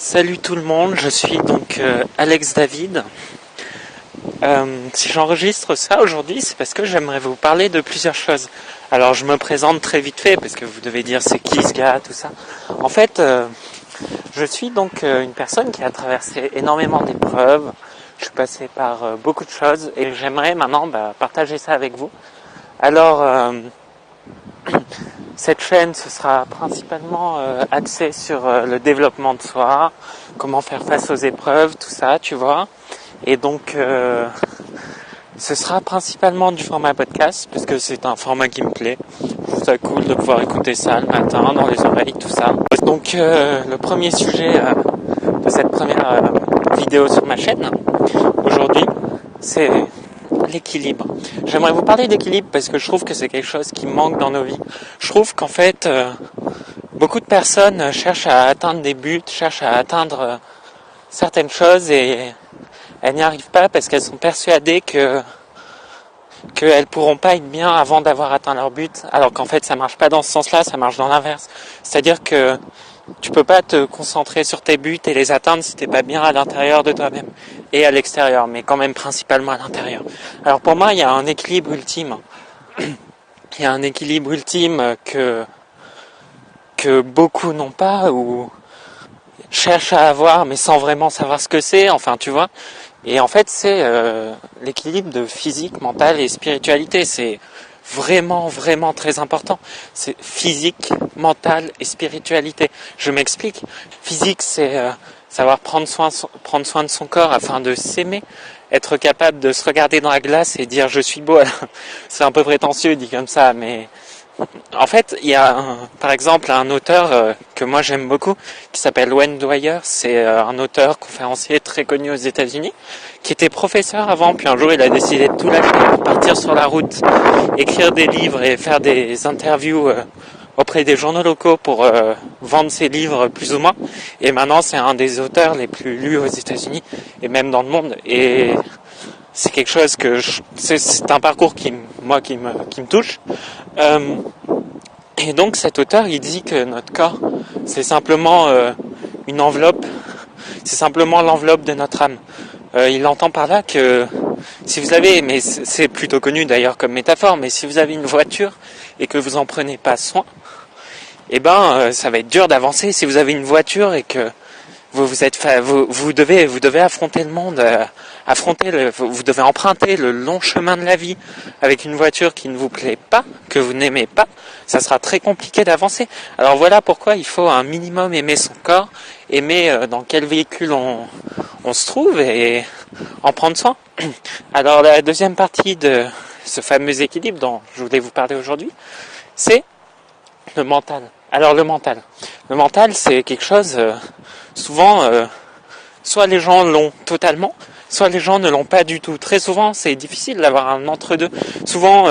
Salut tout le monde, je suis donc Alex David. Si j'enregistre ça aujourd'hui, c'est parce que j'aimerais vous parler de plusieurs choses. Alors je me présente très vite fait, parce que vous devez dire c'est qui ce gars, tout ça. En fait, je suis donc une personne qui a traversé énormément d'épreuves. Je suis passé par beaucoup de choses et j'aimerais maintenant partager ça avec vous. Alors, cette chaîne, ce sera principalement axée sur le développement de soi, comment faire face aux épreuves, tout ça, tu vois. Et donc, ce sera principalement du format podcast, parce que c'est un format qui me plaît. Je trouve ça cool de pouvoir écouter ça le matin, dans les oreilles, tout ça. Donc, le premier sujet de cette première vidéo sur ma chaîne, aujourd'hui, c'est l'équilibre. J'aimerais vous parler d'équilibre parce que je trouve que c'est quelque chose qui manque dans nos vies. Je trouve qu'en fait, beaucoup de personnes cherchent à atteindre des buts, cherchent à atteindre certaines choses et elles n'y arrivent pas parce qu'elles sont persuadées qu'elles pourront pas être bien avant d'avoir atteint leur but, alors qu'en fait ça marche pas dans ce sens-là, ça marche dans l'inverse. C'est-à-dire que tu peux pas te concentrer sur tes buts et les atteindre si t'es pas bien à l'intérieur de toi-même et à l'extérieur, mais quand même principalement à l'intérieur. Alors pour moi, il y a un équilibre ultime. Il y a un équilibre ultime que beaucoup n'ont pas ou cherchent à avoir, mais sans vraiment savoir ce que c'est. Enfin, tu vois. Et en fait, c'est l'équilibre de physique, mental et spiritualité. C'est vraiment, vraiment très important. C'est physique, mental et spiritualité. Je m'explique. Physique, c'est savoir prendre soin de son corps afin de s'aimer, être capable de se regarder dans la glace et dire je suis beau. C'est un peu prétentieux dit comme ça, mais en fait, il y a par exemple un auteur que moi j'aime beaucoup qui s'appelle Wayne Dwyer. C'est un auteur conférencier très connu aux États-Unis qui était professeur avant, puis un jour il a décidé de tout lâcher pour partir sur la route, écrire des livres et faire des interviews auprès des journaux locaux pour vendre ses livres plus ou moins. Et maintenant c'est un des auteurs les plus lus aux États-Unis et même dans le monde. Et c'est quelque chose que c'est un parcours qui me touche. Et donc cet auteur il dit que notre corps c'est simplement une enveloppe, c'est simplement l'enveloppe de notre âme. Il entend par là que si vous avez, mais c'est plutôt connu d'ailleurs comme métaphore, mais si vous avez une voiture et que vous en prenez pas soin, ça va être dur d'avancer. Si vous avez une voiture et que vous devez affronter le monde, vous devez emprunter le long chemin de la vie avec une voiture qui ne vous plaît pas, que vous n'aimez pas, ça sera très compliqué d'avancer. Alors voilà pourquoi il faut un minimum aimer son corps, aimer dans quel véhicule on se trouve et en prendre soin. Alors la deuxième partie de ce fameux équilibre dont je voulais vous parler aujourd'hui, c'est le mental. Alors le mental, c'est quelque chose, souvent, soit les gens l'ont totalement, soit les gens ne l'ont pas du tout. Très souvent, c'est difficile d'avoir un entre-deux. Souvent,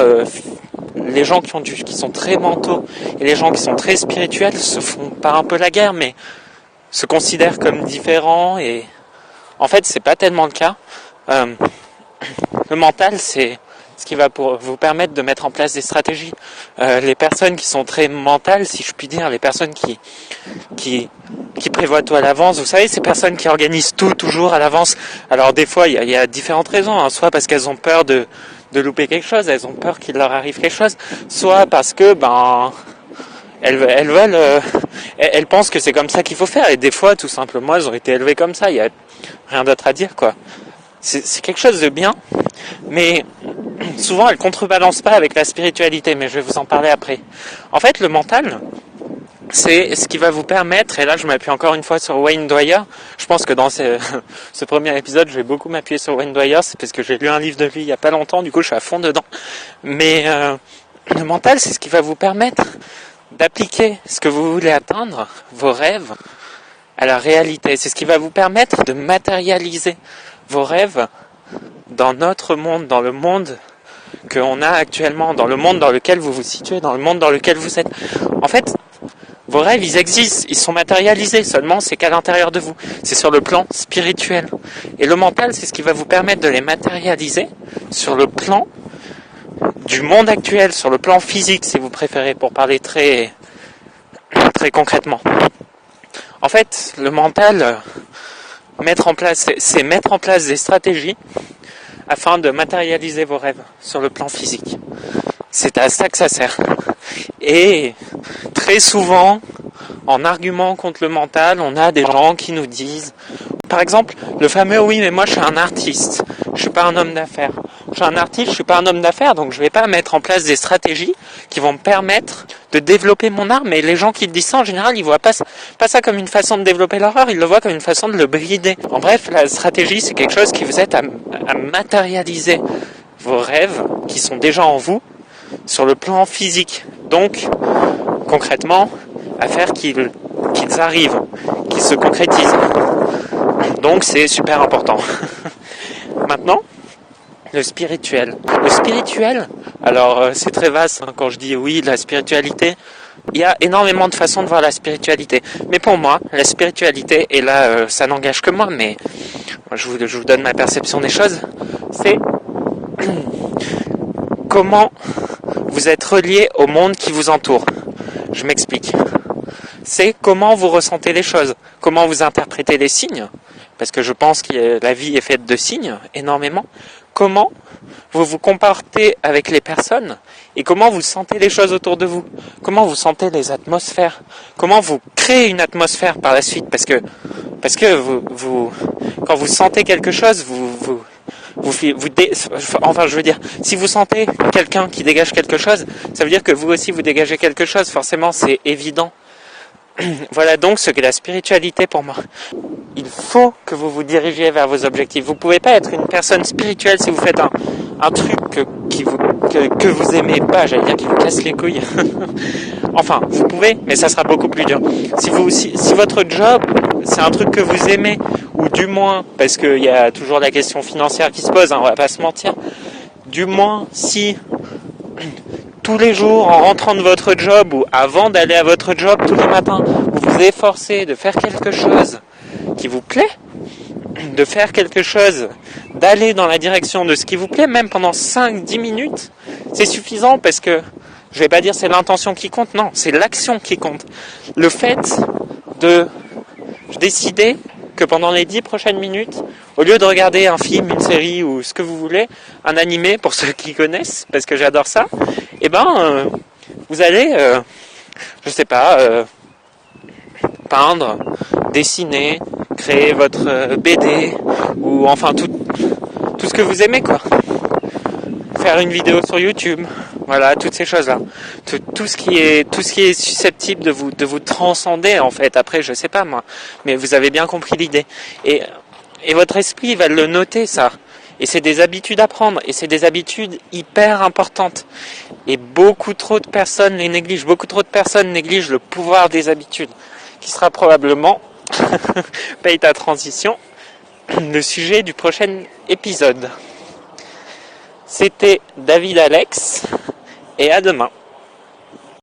les gens qui sont très mentaux et les gens qui sont très spirituels se font pas un peu la guerre, mais se considèrent comme différents. Et en fait, c'est pas tellement le cas. Le mental, c'est ce qui va vous permettre de mettre en place des stratégies. Les personnes qui sont très mentales, si je puis dire, les personnes qui prévoient tout à l'avance, vous savez, ces personnes qui organisent tout toujours à l'avance. Alors des fois, il y a différentes raisons, hein. Soit parce qu'elles ont peur de louper quelque chose, elles ont peur qu'il leur arrive quelque chose, soit parce que elles pensent que c'est comme ça qu'il faut faire, et des fois, tout simplement, elles ont été élevées comme ça. Il y a rien d'autre à dire, quoi. C'est quelque chose de bien, mais souvent elle contrebalance pas avec la spiritualité, mais je vais vous en parler après. En fait, le mental, c'est ce qui va vous permettre, et là je m'appuie encore une fois sur Wayne Dwyer. Je pense que dans ce premier épisode, je vais beaucoup m'appuyer sur Wayne Dwyer, c'est parce que j'ai lu un livre de lui il y a pas longtemps, du coup je suis à fond dedans. Mais le mental, c'est ce qui va vous permettre d'appliquer ce que vous voulez atteindre, vos rêves, à la réalité. C'est ce qui va vous permettre de matérialiser vos rêves dans notre monde, dans le monde qu'on a actuellement, dans le monde dans lequel vous vous situez, dans le monde dans lequel vous êtes. En fait, vos rêves, ils existent, ils sont matérialisés, seulement c'est qu'à l'intérieur de vous. C'est sur le plan spirituel. Et le mental, c'est ce qui va vous permettre de les matérialiser sur le plan du monde actuel, sur le plan physique, si vous préférez, pour parler très concrètement. En fait, le mental, c'est mettre en place des stratégies afin de matérialiser vos rêves sur le plan physique. C'est à ça que ça sert. Et très souvent, en argument contre le mental, on a des gens qui nous disent, par exemple, le fameux « oui, mais moi je suis un artiste, je suis pas un homme d'affaires ». Je suis un artiste, je suis pas un homme d'affaires, donc je vais pas mettre en place des stratégies qui vont me permettre de développer mon art. Mais les gens qui disent ça, en général, ils voient pas ça comme une façon de développer leur art, ils le voient comme une façon de le brider. En bref, la stratégie, c'est quelque chose qui vous aide à matérialiser vos rêves qui sont déjà en vous sur le plan physique. Donc, concrètement, à faire qu'ils arrivent, qu'ils se concrétisent. Donc, c'est super important. Maintenant, le spirituel. Le spirituel, alors c'est très vaste quand je dis oui, la spiritualité. Il y a énormément de façons de voir la spiritualité. Mais pour moi, la spiritualité, et là ça n'engage que moi, mais je vous donne ma perception des choses, c'est comment vous êtes relié au monde qui vous entoure. Je m'explique. C'est comment vous ressentez les choses, comment vous interprétez les signes, parce que je pense que la vie est faite de signes, énormément. Comment vous vous comportez avec les personnes et comment vous sentez les choses autour de vous. Comment vous sentez les atmosphères. Comment vous créez une atmosphère par la suite. Parce que quand vous sentez quelque chose, enfin je veux dire, si vous sentez quelqu'un qui dégage quelque chose, ça veut dire que vous aussi vous dégagez quelque chose. Forcément, c'est évident. Voilà donc ce qu'est la spiritualité pour moi. Il faut que vous vous dirigiez vers vos objectifs. Vous ne pouvez pas être une personne spirituelle si vous faites un truc que vous aimez pas, j'allais dire qui vous casse les couilles. Enfin, vous pouvez, mais ça sera beaucoup plus dur. Si votre job, c'est un truc que vous aimez, ou du moins, parce qu'il y a toujours la question financière qui se pose, on va pas se mentir, du moins si tous les jours, en rentrant de votre job ou avant d'aller à votre job tous les matins, vous vous efforcez de faire quelque chose qui vous plaît, de faire quelque chose, d'aller dans la direction de ce qui vous plaît, même pendant 5-10 minutes, c'est suffisant parce que, je vais pas dire c'est l'intention qui compte, non, c'est l'action qui compte. Le fait de décider que pendant les 10 prochaines minutes, au lieu de regarder un film, une série ou ce que vous voulez, un animé pour ceux qui connaissent, parce que j'adore ça, vous allez, je sais pas, peindre, dessiner, créer votre BD, ou enfin tout ce que vous aimez, quoi. Faire une vidéo sur YouTube, voilà, toutes ces choses-là. Tout ce qui est susceptible de vous transcender, en fait. Après, je sais pas, moi. Mais vous avez bien compris l'idée. Et votre esprit va le noter, ça. Et c'est des habitudes à prendre. Et c'est des habitudes hyper importantes. Et beaucoup trop de personnes les négligent. Beaucoup trop de personnes négligent le pouvoir des habitudes. Qui sera probablement, paye ta transition, le sujet du prochain épisode. C'était David Alex, et à demain.